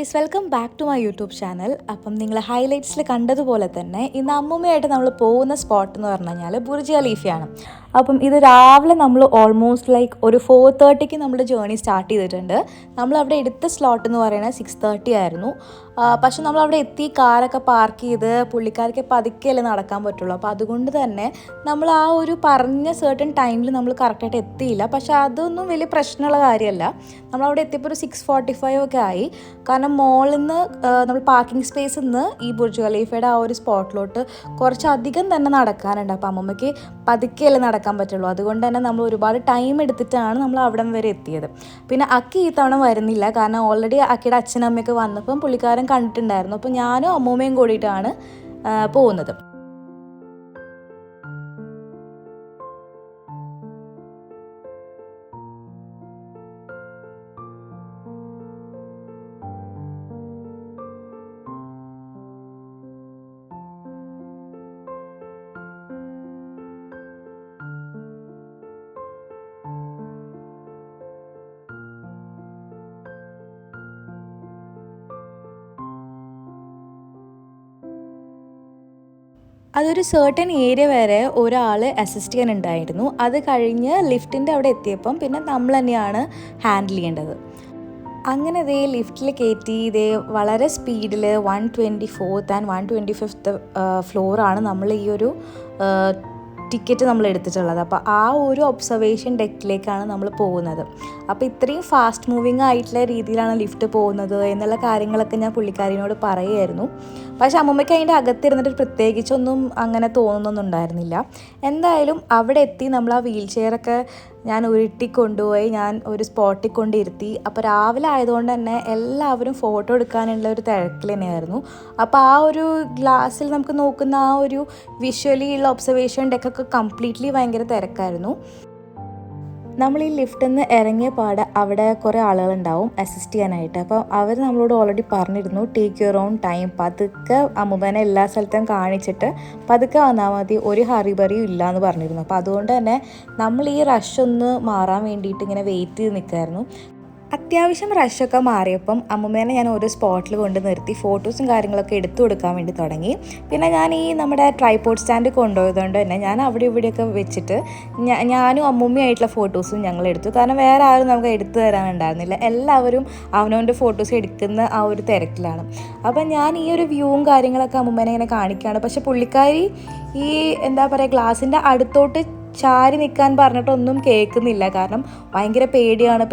Guys, welcome back to my YouTube channel. അപ്പം നിങ്ങൾ ഹൈലൈറ്റ്സിൽ കണ്ടതുപോലെ തന്നെ ഇന്ന് അമ്മൂമ്മയായിട്ട് നമ്മൾ പോകുന്ന സ്പോട്ട് എന്ന് പറഞ്ഞു കഴിഞ്ഞാൽ ബുർജ് ഖലീഫയാണ്. അപ്പം ഇത് രാവിലെ നമ്മൾ ഓൾമോസ്റ്റ് ലൈക്ക് ഒരു 4:30ക്ക് നമ്മുടെ ജേർണി സ്റ്റാർട്ട് ചെയ്തിട്ടുണ്ട്. നമ്മളവിടെ എടുത്ത സ്ലോട്ട് എന്ന് പറയുന്നത് 6:30 ആയിരുന്നു. പക്ഷെ നമ്മളവിടെ എത്തി കാറൊക്കെ പാർക്ക് ചെയ്ത് പുള്ളിക്കാർക്ക് പതുക്കെയല്ലേ നടക്കാൻ പറ്റുള്ളൂ. അപ്പോൾ അതുകൊണ്ട് തന്നെ നമ്മൾ ആ ഒരു പറഞ്ഞ സർട്ടൻ ടൈമിൽ നമ്മൾ കറക്റ്റായിട്ട് എത്തിയില്ല. പക്ഷെ അതൊന്നും വലിയ പ്രശ്നമുള്ള കാര്യമല്ല. നമ്മളവിടെ എത്തിയപ്പോൾ ഒരു 6:45 ഒക്കെ ആയി. കാരണം മോളിൽ നിന്ന് നമ്മൾ പാർക്കിംഗ് സ്പേസിൽ നിന്ന് ഈ ബുർജ് ഖലീഫയുടെ ആ ഒരു സ്പോട്ടിലോട്ട് കുറച്ചധികം തന്നെ നടക്കാനുണ്ട്. അപ്പോൾ അമ്മമ്മയ്ക്ക് പതുക്കെയല്ലേ നടക്കാൻ പറ്റുള്ളൂ. അതുകൊണ്ട് തന്നെ നമ്മൾ ഒരുപാട് ടൈം എടുത്തിട്ടാണ് നമ്മൾ അവിടം വരെ എത്തിയത്. പിന്നെ അക്കി ഈ തവണ വരുന്നില്ല. കാരണം ഓൾറെഡി അക്കിയുടെ അച്ഛനമ്മയൊക്കെ വന്നപ്പം പുള്ളിക്കാരൻ കണ്ടിട്ടുണ്ടായിരുന്നു. അപ്പോൾ ഞാനും അമ്മൂമ്മയും കൂടിയിട്ടാണ് പോകുന്നത്. അതൊരു സർട്ടൻ ഏരിയ വരെ ഒരാൾ അസിസ്റ്റ് ചെയ്യാനുണ്ടായിരുന്നു. അത് കഴിഞ്ഞ് ലിഫ്റ്റിൻ്റെ അവിടെ എത്തിയപ്പം പിന്നെ നമ്മൾ തന്നെയാണ് ഹാൻഡിൽ ചെയ്യേണ്ടത്. അങ്ങനെ ഇതേ ലിഫ്റ്റിൽ കയറ്റി ഇതേ വളരെ സ്പീഡിൽ 124th ആൻഡ് 125th ഫ്ലോറാണ് നമ്മൾ ഈ ഒരു ടിക്കറ്റ് നമ്മൾ എടുത്തിട്ടുള്ളത്. അപ്പോൾ ആ ഒരു ഒബ്സർവേഷൻ ഡെക്കിലേക്കാണ് നമ്മൾ പോകുന്നത്. അപ്പോൾ ഇത്രയും ഫാസ്റ്റ് മൂവിങ് ആയിട്ടുള്ള രീതിയിലാണ് ലിഫ്റ്റ് പോകുന്നത് എന്നുള്ള കാര്യങ്ങളൊക്കെ ഞാൻ പുള്ളിക്കാരിനോട് പറയുമായിരുന്നു. പക്ഷെ അമ്മമ്മയ്ക്ക് അതിൻ്റെ അകത്തിരുന്നിട്ട് പ്രത്യേകിച്ചൊന്നും അങ്ങനെ തോന്നുന്നൊന്നും ഉണ്ടായിരുന്നില്ല. എന്തായാലും അവിടെ എത്തി നമ്മൾ ആ വീൽ ചെയറൊക്കെ ഞാൻ ഉരുട്ടിക്കൊണ്ടുപോയി ഞാൻ ഒരു സ്പോട്ടിൽ കൊണ്ടിരുത്തി. അപ്പോൾ രാവിലെ ആയതുകൊണ്ട് തന്നെ എല്ലാവരും ഫോട്ടോ എടുക്കാനുള്ള ഒരു തിരക്കിൽ തന്നെയായിരുന്നു. അപ്പോൾ ആ ഒരു ഗ്ലാസ്സിൽ നമുക്ക് നോക്കുന്ന ആ ഒരു വിഷ്വലി ഉള്ള ഒബ്സർവേഷൻ ഡെക്കൊക്കെ കംപ്ലീറ്റ്ലി ഭയങ്കര തിരക്കായിരുന്നു. നമ്മൾ ഈ ലിഫ്റ്റിൽ നിന്ന് ഇറങ്ങിയ പാടെ അവിടെ കുറേ ആളുകളുണ്ടാവും അസിസ്റ്റ് ചെയ്യാനായിട്ട്. അപ്പോൾ അവർ നമ്മളോട് ഓൾറെഡി പറഞ്ഞിരുന്നു ടേക്ക് യുവർ ഓൺ ടൈം, പതുക്കെ അമ്മൂമ്മേനെ എല്ലാ സ്ഥലത്തും കാണിച്ചിട്ട് പതുക്കെ വന്നാൽ മതി, ഒരു ഹറിബറിയും ഇല്ല എന്ന് പറഞ്ഞിരുന്നു. അപ്പോൾ അതുകൊണ്ട് തന്നെ നമ്മൾ ഈ റഷ് ഒന്ന് മാറാൻ വേണ്ടിയിട്ട് ഇങ്ങനെ വെയിറ്റ് ചെയ്ത് നിൽക്കുമായിരുന്നു. അത്യാവശ്യം റഷൊക്കെ മാറിയപ്പം അമ്മൂമ്മേനെ ഞാൻ ഒരു സ്പോട്ടിൽ കൊണ്ട് നിർത്തി ഫോട്ടോസും കാര്യങ്ങളൊക്കെ എടുത്തു കൊടുക്കാൻ വേണ്ടി തുടങ്ങി. പിന്നെ ഞാൻ ഈ നമ്മുടെ ട്രൈപോഡ് സ്റ്റാൻഡ് കൊണ്ടുപോയതുകൊണ്ട് തന്നെ ഞാൻ അവിടെ ഇവിടെയൊക്കെ വെച്ചിട്ട് ഞാനും അമ്മൂമ്മയായിട്ടുള്ള ഫോട്ടോസും ഞങ്ങൾ എടുത്തു. കാരണം വേറെ ആരും നമുക്ക് എടുത്തു തരാനുണ്ടായിരുന്നില്ല. എല്ലാവരും അവനവൻ്റെ ഫോട്ടോസ് എടുക്കുന്ന ആ ഒരു തിരക്കിലാണ്. അപ്പം ഞാൻ ഈ ഒരു വ്യൂവും കാര്യങ്ങളൊക്കെ അമ്മൂമ്മേനെ ഇങ്ങനെ കാണിക്കുകയാണ്. പക്ഷെ പുള്ളിക്കാരി ഈ എന്താ പറയുക ഗ്ലാസിൻ്റെ അടുത്തോട്ട് ചാരി നിൽക്കാൻ പറഞ്ഞിട്ടൊന്നും കേൾക്കുന്നില്ല. കാരണം ഭയങ്കര പേടിയാണ്,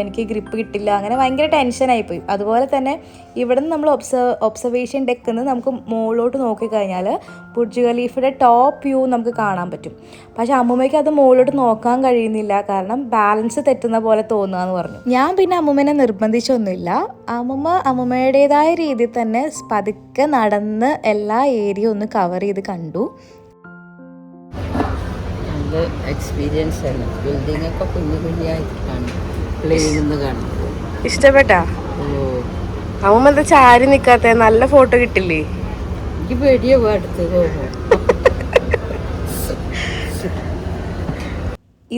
എനിക്ക് ഗ്രിപ്പ് കിട്ടില്ല, അങ്ങനെ ഭയങ്കര ടെൻഷനായിപ്പോയി. അതുപോലെ തന്നെ ഇവിടെ നിന്ന് നമ്മൾ ഒബ്സർവേഷൻ ഡെക്കിൽ നിന്ന് നമുക്ക് മുകളിലോട്ട് നോക്കിക്കഴിഞ്ഞാൽ ബുർജ് ഖലീഫയുടെ ടോപ്പ് വ്യൂ നമുക്ക് കാണാൻ പറ്റും. പക്ഷെ അമ്മൂമ്മയ്ക്ക് അത് മുകളിലോട്ട് നോക്കാൻ കഴിയുന്നില്ല. കാരണം ബാലൻസ് തെറ്റുന്ന പോലെ തോന്നുക എന്ന് പറഞ്ഞു. ഞാൻ പിന്നെ അമ്മൂമ്മേനെ നിർബന്ധിച്ചൊന്നുമില്ല. അമ്മൂമ്മയുടേതായ രീതിയിൽ തന്നെ പതുക്കെ നടന്ന് എല്ലാ ഏരിയ ഒന്ന് കവർ ചെയ്ത് കണ്ടു. എക്സ്പീരിയൻസ് ആണ്. ബിൽഡിംഗ് ഒക്കെ കുഞ്ഞായിട്ടാണ് പ്ലെയിനിന്ന് കാണുന്നത്. ഇഷ്ടപ്പെട്ടാ? അമ്മ എന്താ ചാരി നിക്കാത്ത? നല്ല ഫോട്ടോ കിട്ടില്ലേ? എനിക്ക് പേടിയോ അടുത്തത്.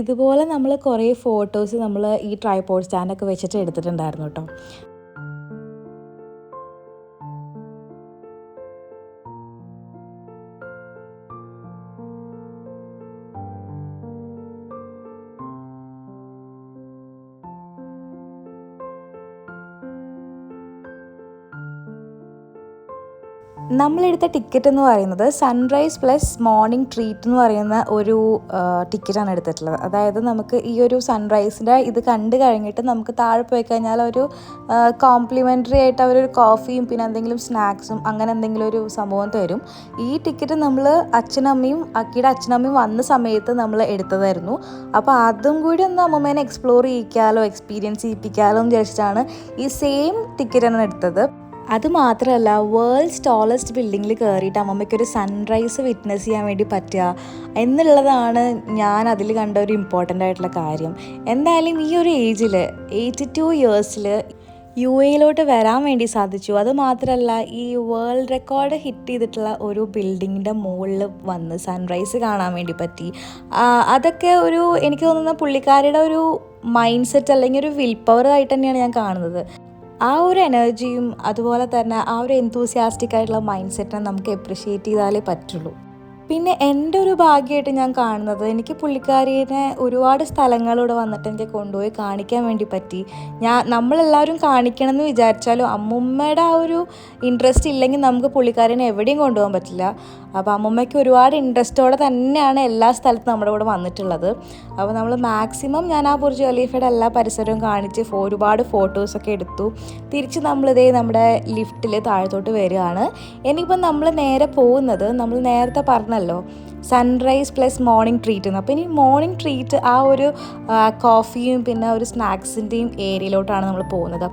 ഇതുപോലെ നമ്മൾ കുറേ ഫോട്ടോസ് നമ്മൾ ഈ ട്രൈപോഡ് സ്റ്റാൻഡൊക്കെ വെച്ചിട്ട് എടുത്തിട്ടുണ്ടായിരുന്നു കേട്ടോ. നമ്മളെടുത്ത ടിക്കറ്റ് എന്ന് പറയുന്നത് സൺറൈസ് പ്ലസ് മോർണിംഗ് ട്രീറ്റ് എന്ന് പറയുന്ന ഒരു ടിക്കറ്റാണ് എടുത്തിട്ടുള്ളത്. അതായത് നമുക്ക് ഈ ഒരു സൺറൈസിൻ്റെ ഇത് കണ്ടു കഴിഞ്ഞിട്ട് നമുക്ക് താഴെ പോയി കഴിഞ്ഞാൽ ഒരു കോംപ്ലിമെൻ്ററി ആയിട്ട് അവരൊരു കോഫിയും പിന്നെ എന്തെങ്കിലും സ്നാക്സും അങ്ങനെ എന്തെങ്കിലും ഒരു സംഭവം തരും. ഈ ടിക്കറ്റ് നമ്മൾ അക്കിയുടെ അച്ഛനമ്മയും വന്ന സമയത്ത് നമ്മൾ എടുത്തതായിരുന്നു. അപ്പോൾ അതും കൂടി ഒന്ന് അമ്മൂമ്മേനെ എക്സ്പ്ലോർ ചെയ്യിക്കാലോ, എക്സ്പീരിയൻസ് ചെയ്യിപ്പിക്കാലോ എന്ന് വിചാരിച്ചിട്ടാണ് ഈ സെയിം ടിക്കറ്റാണ് എടുത്തത്. അതുമാത്രമല്ല വേൾഡ്സ് ടോളസ്റ്റ് ബിൽഡിങ്ങിൽ കയറിയിട്ട് അമ്മമ്മയ്ക്കൊരു സൺറൈസ് വിറ്റ്നസ് ചെയ്യാൻ വേണ്ടി പറ്റുക എന്നുള്ളതാണ് ഞാൻ അതിൽ കണ്ട ഒരു ഇമ്പോർട്ടൻ്റ് ആയിട്ടുള്ള കാര്യം. എന്തായാലും ഈ ഒരു ഏജിൽ 82 ഇയേഴ്സിൽ UAE വരാൻ വേണ്ടി സാധിച്ചു. അതുമാത്രമല്ല ഈ വേൾഡ് റെക്കോർഡ് ഹിറ്റ് ചെയ്തിട്ടുള്ള ഒരു ബിൽഡിങ്ങിൻ്റെ മുകളിൽ വന്ന് സൺറൈസ് കാണാൻ വേണ്ടി പറ്റി. അതൊക്കെ എനിക്ക് തോന്നുന്ന പുള്ളിക്കാരുടെ ഒരു മൈൻഡ് സെറ്റ് അല്ലെങ്കിൽ ഒരു വിൽ പവർ ആയിട്ട് തന്നെയാണ് ഞാൻ കാണുന്നത്. ആ ഒരു എനർജിയും അതുപോലെ തന്നെ ആ ഒരു എന്തൂസിയാസ്റ്റിക് ആയിട്ടുള്ള മൈൻഡ് സെറ്റിനെ നമുക്ക് എപ്രിഷ്യേറ്റ് ചെയ്താലേ പറ്റുള്ളൂ. പിന്നെ എൻ്റെ ഒരു ഭാഗ്യമായിട്ട് ഞാൻ കാണുന്നത്, എനിക്ക് പുള്ളിക്കാരിനെ ഒരുപാട് സ്ഥലങ്ങളിലൂടെ വന്നിട്ട് എനിക്ക് കൊണ്ടുപോയി കാണിക്കാൻ വേണ്ടി പറ്റി. നമ്മളെല്ലാവരും കാണിക്കണം എന്ന് വിചാരിച്ചാലും അമ്മുമ്മയുടെ ആ ഒരു ഇൻട്രസ്റ്റ് ഇല്ലെങ്കിൽ നമുക്ക് പുള്ളിക്കാരിനെ എവിടെയും കൊണ്ടുപോകാൻ പറ്റില്ല. അപ്പോൾ അമ്മുമ്മയ്ക്ക് ഒരുപാട് ഇൻട്രസ്റ്റോടെ തന്നെയാണ് എല്ലാ സ്ഥലത്തും നമ്മുടെ കൂടെ വന്നിട്ടുള്ളത്. അപ്പോൾ നമ്മൾ മാക്സിമം ഞാൻ ആ ബുർജ് ഖലീഫയുടെ എല്ലാ പരിസരവും കാണിച്ച് ഒരുപാട് ഫോട്ടോസൊക്കെ എടുത്തു. തിരിച്ച് നമ്മളിതേ നമ്മുടെ ലിഫ്റ്റിൽ താഴത്തോട്ട് വരികയാണ്. ഇനിയിപ്പം നമ്മൾ നേരെ പോകുന്നത്, നമ്മൾ നേരത്തെ പറഞ്ഞല്ലോ സൺറൈസ് പ്ലസ് മോർണിംഗ് ട്രീറ്റ് എന്ന്. അപ്പോൾ ഇനി മോർണിംഗ് ട്രീറ്റ് ആ ഒരു കോഫിയും പിന്നെ ഒരു സ്നാക്സിൻ്റെയും ഏരിയയിലോട്ടാണ് നമ്മൾ പോകുന്നത്.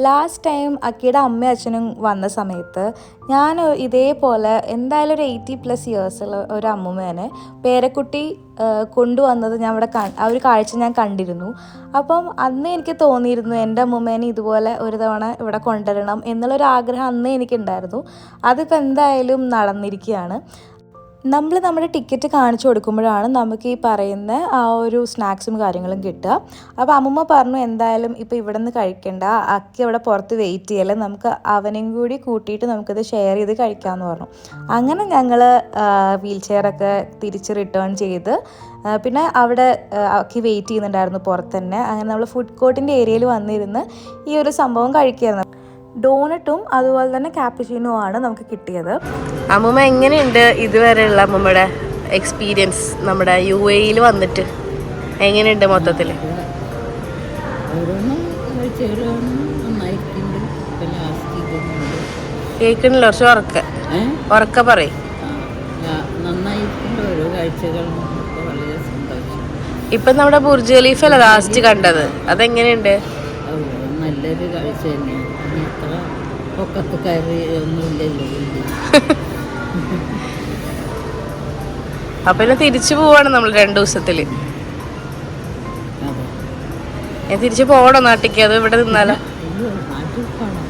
ലാസ്റ്റ് ടൈം അക്കിയുടെ അമ്മയും അച്ഛനും വന്ന സമയത്ത് ഞാൻ ഇതേപോലെ എന്തായാലും ഒരു 80+ ഇയേഴ്സുള്ള ഒരു അമ്മൂമ്മേനെ പേരക്കുട്ടി കൊണ്ടുവന്നത് ഞാൻ ഇവിടെ ആ ഒരു കാഴ്ച ഞാൻ കണ്ടിരുന്നു. അപ്പം അന്ന് എനിക്ക് തോന്നിയിരുന്നു എൻ്റെ അമ്മൂമ്മേനെ ഇതുപോലെ ഒരു തവണ ഇവിടെ കൊണ്ടുവരണം എന്നുള്ളൊരു ആഗ്രഹം അന്ന് എനിക്കുണ്ടായിരുന്നു. അതിപ്പോൾ എന്തായാലും നടന്നിരിക്കുകയാണ്. നമ്മൾ നമ്മുടെ ടിക്കറ്റ് കാണിച്ചു കൊടുക്കുമ്പോഴാണ് നമുക്ക് ഈ പറയുന്ന ആ ഒരു സ്നാക്സും കാര്യങ്ങളും കിട്ടുക. അപ്പോൾ അമ്മൂമ്മ പറഞ്ഞു എന്തായാലും ഇപ്പോൾ ഇവിടെ നിന്ന് കഴിക്കണ്ട, അക്കി അവിടെ പുറത്ത് വെയിറ്റ് ചെയ്യല്ലേ, നമുക്ക് അവനെയും കൂടി കൂട്ടിയിട്ട് നമുക്കിത് ഷെയർ ചെയ്ത് കഴിക്കാമെന്ന് പറഞ്ഞു. അങ്ങനെ ഞങ്ങൾ വീൽ ചെയറൊക്കെ തിരിച്ച് റിട്ടേൺ ചെയ്ത് പിന്നെ അവിടെ അക്കി വെയിറ്റ് ചെയ്യുന്നുണ്ടായിരുന്നു പുറത്ത് തന്നെ. അങ്ങനെ നമ്മൾ ഫുഡ് കോർട്ടിൻ്റെ ഏരിയയിൽ വന്നിരുന്ന് ഈ ഒരു സംഭവം കഴിക്കുകയായിരുന്നു. ഡോണറ്റും അതുപോലെ തന്നെ കാപ്പുച്ചിനോ ആണ് നമുക്ക് കിട്ടിയത്. അമ്മൂമ്മ എങ്ങനെയുണ്ട് ഇതുവരെയുള്ള അമ്മൂമ്മയുടെ എക്സ്പീരിയൻസ് നമ്മുടെ UAE വന്നിട്ട്? എങ്ങനെയുണ്ട് മൊത്തത്തിൽ? കേൾക്കണില്ല, കുറച്ച് ഉറക്ക പറയും. ഓരോ കാഴ്ചകൾ വളരെ സന്തോഷം. ഇപ്പൊ നമ്മുടെ ബുർജ് ഖലീഫല്ലേ ലാസ്റ്റ് കണ്ടത്, അതെങ്ങനെയുണ്ട്? നല്ലൊരു കാഴ്ച തന്നെയാണ്. ഇത്ര പൊക്കത്ത് കയറി ഒന്നുമില്ലല്ലോ. അപ്പൊ പിന്നെ തിരിച്ചു പോവാണ് നമ്മൾ 2 ദിവസത്തില്. തിരിച്ചു പോകണോ നാട്ടിക്ക്, അത് ഇവിടെ നിന്നാലോ? നാട്ടിൽ പോകണം.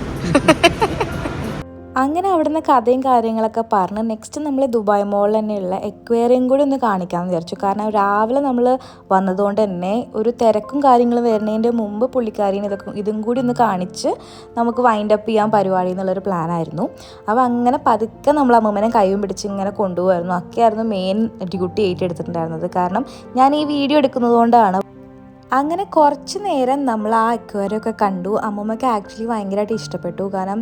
അങ്ങനെ അവിടുന്ന് കഥയും കാര്യങ്ങളൊക്കെ പറഞ്ഞ് നെക്സ്റ്റ് നമ്മൾ ദുബായ് മോളിൽ തന്നെയുള്ള എക്വേറിയം കൂടി ഒന്ന് കാണിക്കാമെന്ന് വിചാരിച്ചു. കാരണം രാവിലെ നമ്മൾ വന്നതുകൊണ്ട് തന്നെ ഒരു തിരക്കും കാര്യങ്ങളും വരുന്നതിൻ്റെ മുമ്പ് പുള്ളിക്കാരിനെ ഇതും കൂടി ഒന്ന് കാണിച്ച് നമുക്ക് വൈൻഡ് അപ്പ് ചെയ്യാൻ പരിപാടി എന്നുള്ളൊരു പ്ലാനായിരുന്നു. അപ്പോൾ അങ്ങനെ പതുക്കെ നമ്മൾ അമ്മൂമ്മനെ കൈയും പിടിച്ച് ഇങ്ങനെ കൊണ്ടുപോകായിരുന്നു. ഒക്കെയായിരുന്നു മെയിൻ ഡ്യൂട്ടി ഏറ്റെടുത്തിട്ടുണ്ടായിരുന്നത്. കാരണം ഞാൻ ഈ വീഡിയോ എടുക്കുന്നത് കൊണ്ടാണ്. അങ്ങനെ കുറച്ച് നേരം നമ്മൾ ആ എക്വേറിയം ഒക്കെ കണ്ടു. അമ്മൂമ്മയ്ക്ക് ആക്ച്വലി ഭയങ്കരമായിട്ട് ഇഷ്ടപ്പെട്ടു. കാരണം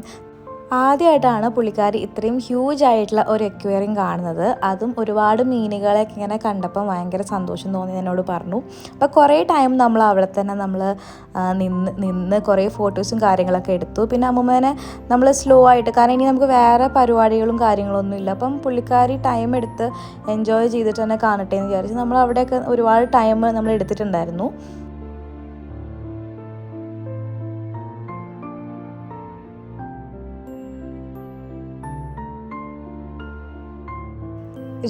ആദ്യമായിട്ടാണ് പുള്ളിക്കാരി ഇത്രയും ഹ്യൂജ് ആയിട്ടുള്ള ഒരു എക്വേറിയം കാണുന്നത്. അതും ഒരുപാട് മീനുകളെയൊക്കെ ഇങ്ങനെ കണ്ടപ്പോൾ ഭയങ്കര സന്തോഷം തോന്നി എന്നോട് പറഞ്ഞു. അപ്പോൾ കുറേ ടൈം നമ്മൾ അവിടെ തന്നെ നമ്മൾ നിന്ന് കുറേ ഫോട്ടോസും കാര്യങ്ങളൊക്കെ എടുത്തു. പിന്നെ അമ്മൂമ്മേനെ നമ്മൾ സ്ലോ ആയിട്ട്, കാരണം ഇനി നമുക്ക് വേറെ പരിപാടികളും കാര്യങ്ങളൊന്നും ഇല്ല, അപ്പം പുള്ളിക്കാരി ടൈം എടുത്ത് എൻജോയ് ചെയ്തിട്ട് തന്നെ കാണട്ടെ എന്ന് വിചാരിച്ച് നമ്മൾ അവിടെയൊക്കെ ഒരുപാട് ടൈം നമ്മൾ എടുത്തിട്ടുണ്ടായിരുന്നു.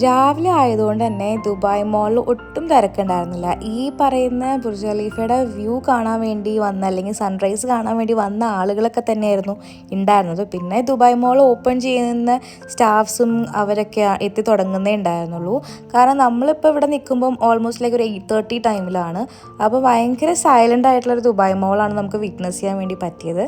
രാവിലെ ആയതുകൊണ്ട് തന്നെ ദുബായ് മോളിൽ ഒട്ടും തിരക്കുണ്ടായിരുന്നില്ല. ഈ പറയുന്ന ബുർജ് ഖലീഫയുടെ വ്യൂ കാണാൻ വേണ്ടി വന്ന, അല്ലെങ്കിൽ സൺറൈസ് കാണാൻ വേണ്ടി വന്ന ആളുകളൊക്കെ തന്നെയായിരുന്നു ഉണ്ടായിരുന്നത്. പിന്നെ ദുബായ് മോൾ ഓപ്പൺ ചെയ്യുന്ന സ്റ്റാഫ്സും അവരൊക്കെ എത്തി തുടങ്ങുന്നേ ഉണ്ടായിരുന്നുള്ളൂ. കാരണം നമ്മളിപ്പോൾ ഇവിടെ നിൽക്കുമ്പം ഓൾമോസ്റ്റ് ലൈക്ക് ഒരു 8:30 ടൈമിലാണ്. അപ്പോൾ ഭയങ്കര സൈലൻ്റ് ആയിട്ടുള്ളൊരു ദുബായ് മോളാണ് നമുക്ക് വിറ്റ്നസ് ചെയ്യാൻ വേണ്ടി പറ്റിയത്.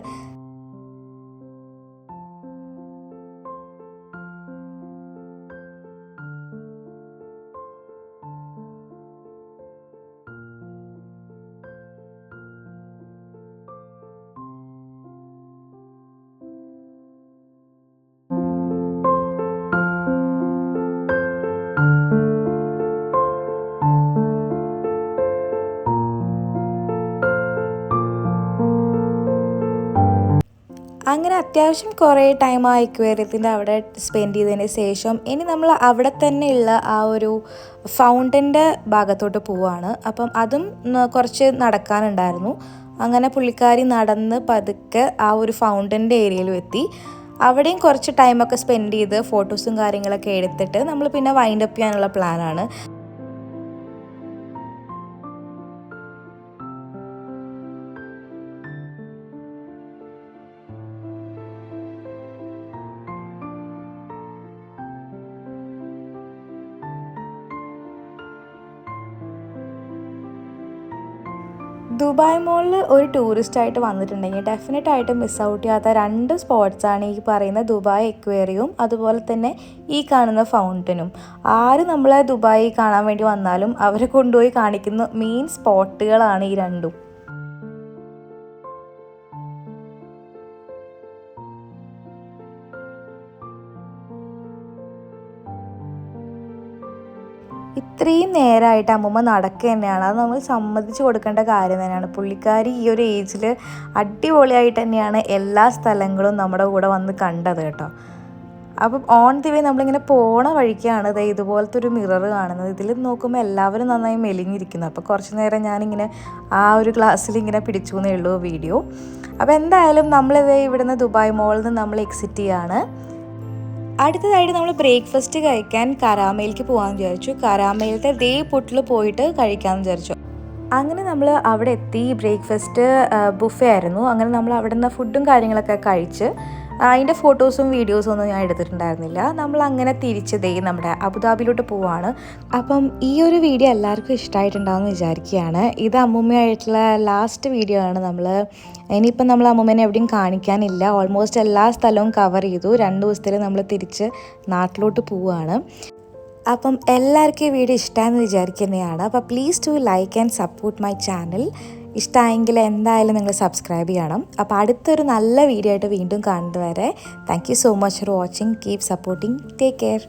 അങ്ങനെ അത്യാവശ്യം കുറേ ടൈം ആ എക്വേറിയത്തിൻ്റെ അവിടെ സ്പെൻഡ് ചെയ്തതിന് ശേഷം ഇനി നമ്മൾ അവിടെ തന്നെയുള്ള ആ ഒരു ഫൗണ്ടൻ്റെ ഭാഗത്തോട്ട് പോവുകയാണ്. അപ്പം അതും കുറച്ച് നടക്കാനുണ്ടായിരുന്നു. അങ്ങനെ പുള്ളിക്കാരി നടന്ന് പതുക്കെ ആ ഒരു ഫൗണ്ടൻ്റെ ഏരിയയിലും എത്തി. അവിടെയും കുറച്ച് ടൈമൊക്കെ സ്പെൻഡ് ചെയ്ത് ഫോട്ടോസും കാര്യങ്ങളൊക്കെ എടുത്തിട്ട് നമ്മൾ പിന്നെ വൈൻഡ് അപ്പ് ചെയ്യാനുള്ള പ്ലാനാണ്. ദുബായ് മോളിൽ ഒരു ടൂറിസ്റ്റായിട്ട് വന്നിട്ടുണ്ടെങ്കിൽ ഡെഫിനറ്റായിട്ട് മിസ് ഔട്ട് ചെയ്യാത്ത 2 സ്പോട്ട്സാണ് ഈ പറയുന്ന ദുബായ് എക്വേറിയവും അതുപോലെ തന്നെ ഈ കാണുന്ന ഫൗണ്ടനും. ആര് നമ്മളെ ദുബായ് കാണാൻ വേണ്ടി വന്നാലും അവരെ കൊണ്ടുപോയി കാണിക്കുന്ന മെയിൻ സ്പോട്ടുകളാണ് ഈ രണ്ടും. ഇത്രയും നേരമായിട്ട് അമ്മൂമ്മ നടക്കുക തന്നെയാണ്. അത് നമ്മൾ സമ്മതിച്ച് കൊടുക്കേണ്ട കാര്യം തന്നെയാണ്. പുള്ളിക്കാരി ഈ ഒരു ഏജിൽ അടിപൊളിയായിട്ട് തന്നെയാണ് എല്ലാ സ്ഥലങ്ങളും നമ്മുടെ കൂടെ വന്ന് കണ്ടത് കേട്ടോ. അപ്പം ഓൺ ദി വേ നമ്മളിങ്ങനെ പോണ വഴിക്കാണ് ഇതുപോലത്തെ ഒരു മിറർ കാണുന്നത്. ഇതിൽ നോക്കുമ്പോൾ എല്ലാവരും നന്നായി മെലിഞ്ഞിരിക്കുന്നു. അപ്പോൾ കുറച്ച് നേരം ഞാനിങ്ങനെ ആ ഒരു ഗ്ലാസ്സിൽ ഇങ്ങനെ പിടിച്ചു എന്നേ ഉള്ളൂ വീഡിയോ. അപ്പോൾ എന്തായാലും ഇവിടുന്ന് ദുബായ് മോളിൽ നിന്ന് നമ്മൾ എക്സിറ്റ് ചെയ്യാണ്. അടുത്തതായിട്ട് നമ്മൾ ബ്രേക്ക്ഫാസ്റ്റ് കഴിക്കാൻ കരാമയിലേക്ക് പോകാമെന്ന് വിചാരിച്ചു. കരാമയിലത്തെ പുട്ടിൽ പോയിട്ട് കഴിക്കാമെന്ന് വിചാരിച്ചു. അങ്ങനെ നമ്മൾ അവിടെ എത്തി. ബ്രേക്ക്ഫാസ്റ്റ് ബുഫേ ആയിരുന്നു. അങ്ങനെ നമ്മൾ അവിടെ നിന്ന് ഫുഡും കാര്യങ്ങളൊക്കെ കഴിച്ച് അതിൻ്റെ ഫോട്ടോസും വീഡിയോസും ഒന്നും ഞാൻ എടുത്തിട്ടുണ്ടായിരുന്നില്ല. നമ്മൾ അങ്ങനെ തിരിച്ച് നമ്മുടെ അബുദാബിയിലോട്ട് പോവാണ്. അപ്പം ഈ ഒരു വീഡിയോ എല്ലാവർക്കും ഇഷ്ടമായിട്ടുണ്ടാകുമെന്ന് വിചാരിക്കുകയാണ്. ഇത് അമ്മൂമ്മയായിട്ടുള്ള ലാസ്റ്റ് വീഡിയോ ആണ്. ഇനിയിപ്പം നമ്മൾ അമ്മൂമ്മേനെ എവിടെയും കാണിക്കാനില്ല. ഓൾമോസ്റ്റ് എല്ലാ സ്ഥലവും കവർ ചെയ്തു. 2 ദിവസത്തിൽ നമ്മൾ തിരിച്ച് നാട്ടിലോട്ട് പോവുകയാണ്. അപ്പം എല്ലാവർക്കും ഈ വീഡിയോ ഇഷ്ടമായെന്ന് വിചാരിക്കുന്നതാണ്. അപ്പോൾ please to like and support my channel. ഇഷ്ടമായെങ്കിൽ എന്തായാലും നിങ്ങൾ സബ്സ്ക്രൈബ് ചെയ്യണം. അപ്പോൾ അടുത്തൊരു നല്ല വീഡിയോ ആയിട്ട് വീണ്ടും കാണുന്നത് വരെ thank you so much for watching. Keep supporting. Take care.